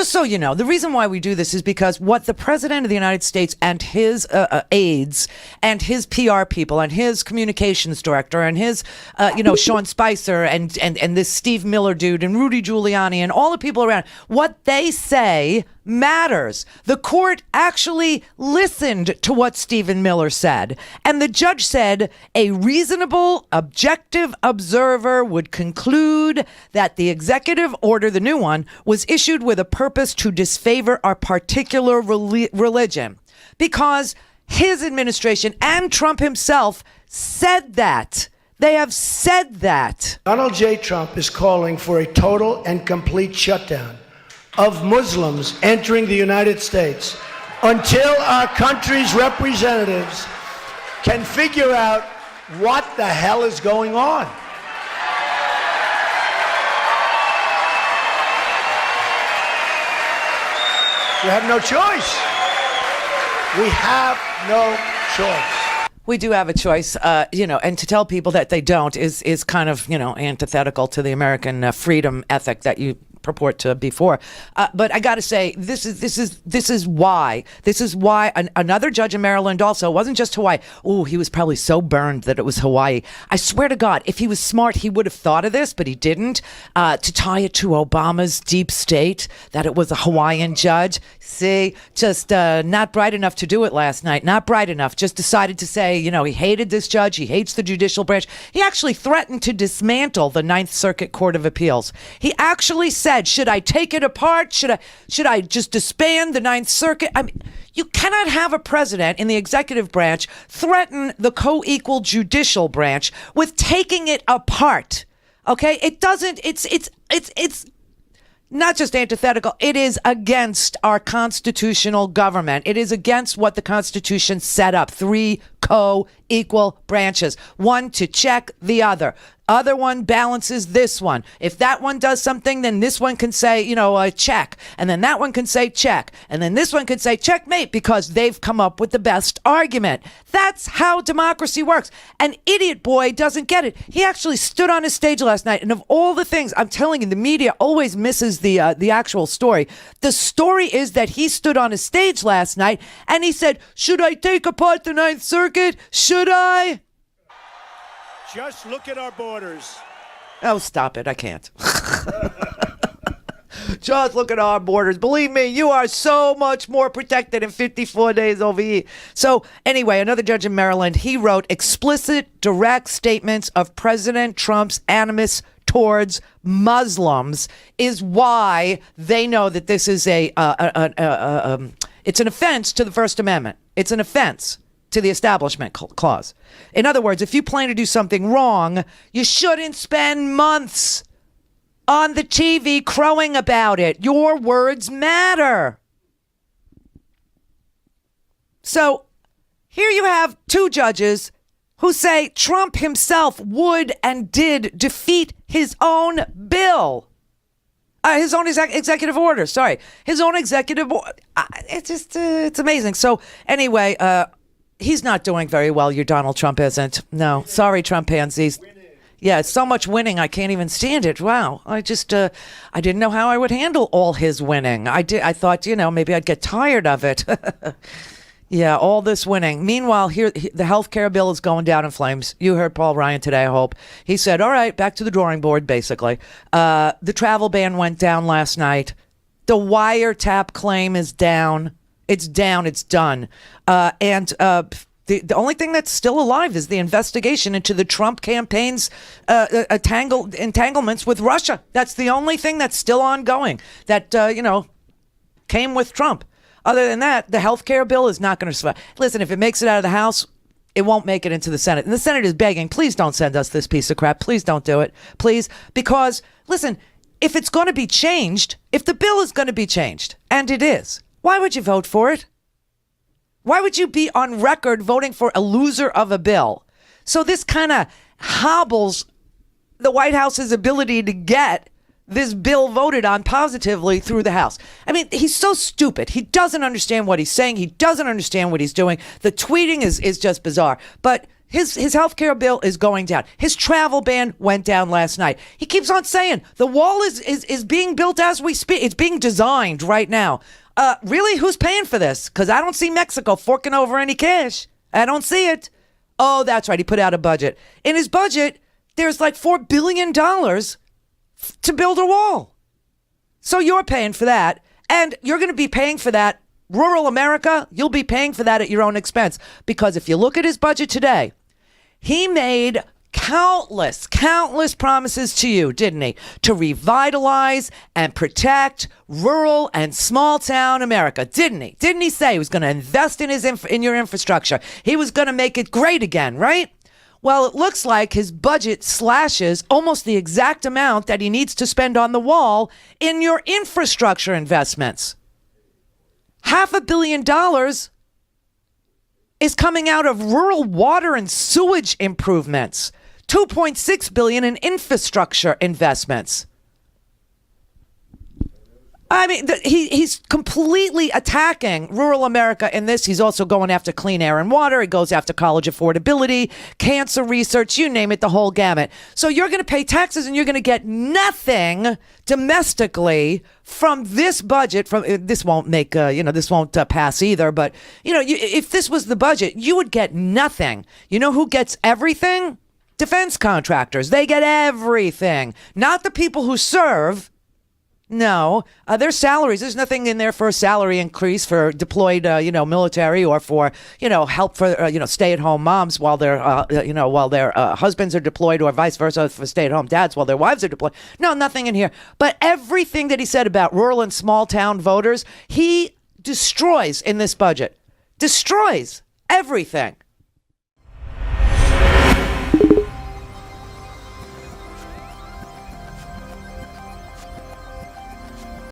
just so you know, the reason why we do this is because what the president of the United States and his aides and his PR people and his communications director and his, Sean Spicer and this Steve Miller dude and Rudy Giuliani and all the people around, what they say matters. The court actually listened to what Stephen Miller said, and the judge said a reasonable, objective observer would conclude that the executive order, the new one, was issued with a purpose to disfavor our particular religion, because his administration and Trump himself said that. They have said that. Donald J. Trump is calling for a total and complete shutdown of Muslims entering the United States until our country's representatives can figure out what the hell is going on. We have no choice. We have no choice. We do have a choice, and to tell people that they don't is kind of, antithetical to the American freedom ethic that you purport to before. But I got to say, this is why another judge in Maryland also, it wasn't just Hawaii. Oh, he was probably so burned that it was Hawaii. I swear to God, if he was smart, he would have thought of this, but he didn't. To tie it to Obama's deep state, that it was a Hawaiian judge. See, just not bright enough to do it last night. Not bright enough. Just decided to say, he hated this judge. He hates the judicial branch. He actually threatened to dismantle the Ninth Circuit Court of Appeals. He actually said, should I take it apart? Should I just disband the Ninth Circuit? I mean, you cannot have a president in the executive branch threaten the co-equal judicial branch with taking it apart. Okay? It doesn't, it's not just antithetical. It is against our constitutional government. It is against what the Constitution set up. 3 co-equal branches. One to check the other. Other one balances this one. If that one does something, then this one can say, check. And then that one can say check. And then this one can say checkmate because they've come up with the best argument. That's how democracy works. An idiot boy doesn't get it. He actually stood on a stage last night. And of all the things, I'm telling you, the media always misses the actual story. The story is that he stood on a stage last night and he said, should I take apart the Ninth Circuit? Should I? Just look at our borders. Oh, stop it. I can't. Just look at our borders. Believe me, you are so much more protected in 54 days over here. So anyway, another judge in Maryland, he wrote explicit, direct statements of President Trump's animus towards Muslims is why they know that this is it's an offense to the First Amendment. It's an offense to the Establishment Clause. In other words, if you plan to do something wrong, you shouldn't spend months on the TV crowing about it. Your words matter. So here you have 2 judges who say Trump himself would and did defeat his own bill. His own executive order. Sorry. His own executive order. It's amazing. So anyway, he's not doing very well. Your Donald Trump isn't. No. Sorry, Trump pansies. Yeah, it's so much winning, I can't even stand it. Wow. I didn't know how I would handle all his winning. I thought, maybe I'd get tired of it. Yeah, all this winning. Meanwhile, here, the health care bill is going down in flames. You heard Paul Ryan today, I hope. He said, all right, back to the drawing board, basically. The travel ban went down last night. The wiretap claim is down. It's down. It's done. The only thing that's still alive is the investigation into the Trump campaign's entanglements with Russia. That's the only thing that's still ongoing that, came with Trump. Other than that, the health care bill is not going to survive. Listen, if it makes it out of the House, it won't make it into the Senate. And the Senate is begging, please don't send us this piece of crap. Please don't do it. Please. Because, listen, if it's going to be changed, if the bill is going to be changed, and it is, why would you vote for it? Why would you be on record voting for a loser of a bill? So this kind of hobbles the White House's ability to get this bill voted on positively through the House. I mean, he's so stupid. He doesn't understand what he's saying. He doesn't understand what he's doing. The tweeting is just bizarre. But His health care bill is going down. His travel ban went down last night. He keeps on saying the wall is being built as we speak. It's being designed right now. Really, who's paying for this? Because I don't see Mexico forking over any cash. I don't see it. Oh, that's right. He put out a budget. In his budget, there's like $4 billion to build a wall. So you're paying for that. And you're going to be paying for that. Rural America, you'll be paying for that at your own expense. Because if you look at his budget today, he made countless promises to you, didn't he? To revitalize and protect rural and small town America, didn't he? Didn't he say he was going to invest in in your infrastructure? He was going to make it great again, right? Well, it looks like his budget slashes almost the exact amount that he needs to spend on the wall in your infrastructure investments. $500 million is coming out of rural water and sewage improvements. $2.6 billion in infrastructure investments. I mean, he's completely attacking rural America in this. He's also going after clean air and water. He goes after college affordability, cancer research, you name it, the whole gamut. So you're going to pay taxes and you're going to get nothing domestically from this budget. From this won't make, this won't pass either. But, if this was the budget, you would get nothing. You know who gets everything? Defense contractors. They get everything. Not the people who serve. No, their salaries. There's nothing in there for a salary increase for deployed, military or for, help for, stay-at-home moms while their husbands are deployed, or vice versa for stay-at-home dads while their wives are deployed. No, nothing in here. But everything that he said about rural and small town voters, he destroys in this budget. Destroys everything.